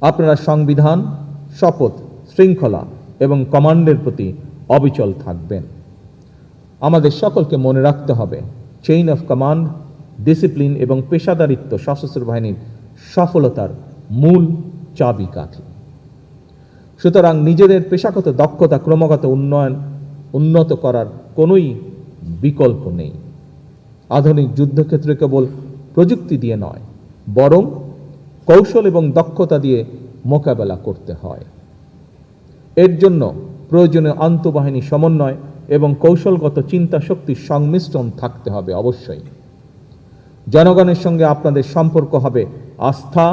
আপনারা সংবিধান, শপথ, শৃঙ্খলা এবং কমান্ডের প্রতি অবিচল থাকবেন। আমাদের সকলকে মনে রাখতে হবে, চেইন অফ কমান্ড, ডিসিপ্লিন এবং পেশাদারিত্ব সশস্ত্র বাহিনীর সফলতার মূল চাবিকাঠি। সুতরাং নিজেদের পেশাগত দক্ষতা ক্রমাগত উন্নত করার কোনোই বিকল্প নেই। আধুনিক যুদ্ধক্ষেত্রে কেবল প্রযুক্তি দিয়ে নয়, বরং কৌশল এবং দক্ষতা দিয়ে মোকাবেলা করতে হয়। এর জন্য প্রয়োজনীয় আন্তঃবাহিনী সমন্বয় এবং কৌশলগত চিন্তা শক্তির সংমিশ্রণ থাকতে হবে অবশ্যই। জনগণের সঙ্গে আপনাদের সম্পর্ক হবে আস্থা,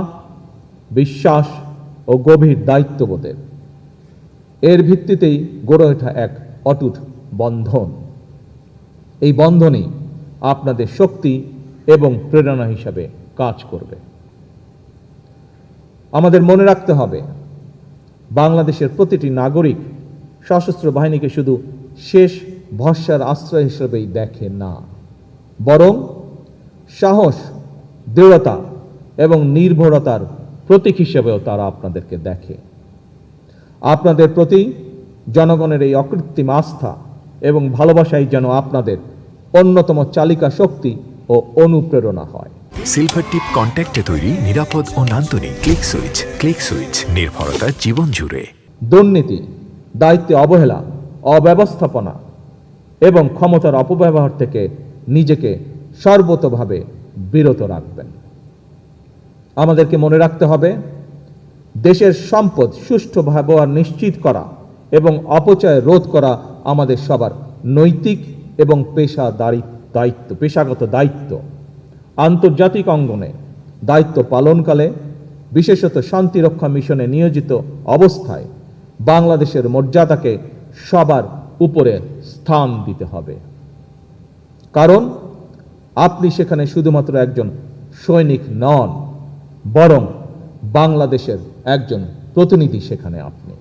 বিশ্বাস ও গভীর দায়িত্ববোধের। এর ভিত্তিতেই গড়ে ওঠা এক অটুট বন্ধন। এই বন্ধনই আপনাদের শক্তি এবং প্রেরণা হিসাবে কাজ করবে। আমাদের মনে রাখতে হবে, বাংলাদেশের প্রতিটি নাগরিক সশস্ত্র বাহিনীকে শুধু শেষ ভরসার আশ্রয় হিসেবেই দেখে না, বরং সাহস, দৃঢ়তা এবং নির্ভরতার প্রতীক হিসেবেও তারা আপনাদেরকে দেখে। আপনাদের প্রতি জনগণের এই অকৃত্রিম আস্থা এবং ভালোবাসাই যেন আপনাদের অন্যতম চালিকা শক্তি ও অনুপ্রেরণা হয়। সিলভার টিপ কন্ট্যাক্টে তৈরি নিরাপদ ও নান্দনিক ক্লিক সুইচ নির্ভরতার জীবন জুড়ে। দুর্নীতি, দায়িত্বে অবহেলা, অব্যবস্থাপনা এবং ক্ষমতার অপব্যবহার থেকে নিজেকে সর্বতোভাবে বিরত রাখবেন। আমাদেরকে মনে রাখতে হবে, দেশের সম্পদ সুষ্ঠু ব্যবহার নিশ্চিত করা এবং অপচয় রোধ করা আমাদের সবার নৈতিক এবং পেশাগত দায়িত্ব। আন্তর্জাতিক অঙ্গনে দায়িত্ব পালনকালে, বিশেষত শান্তিরক্ষা মিশনে নিয়োজিত অবস্থায় বাংলাদেশের মর্যাদাকে সবার উপরে স্থান দিতে হবে। কারণ আপনি সেখানে শুধুমাত্র একজন সৈনিক নন, বরং বাংলাদেশের একজন প্রতিনিধি সেখানে আপনি।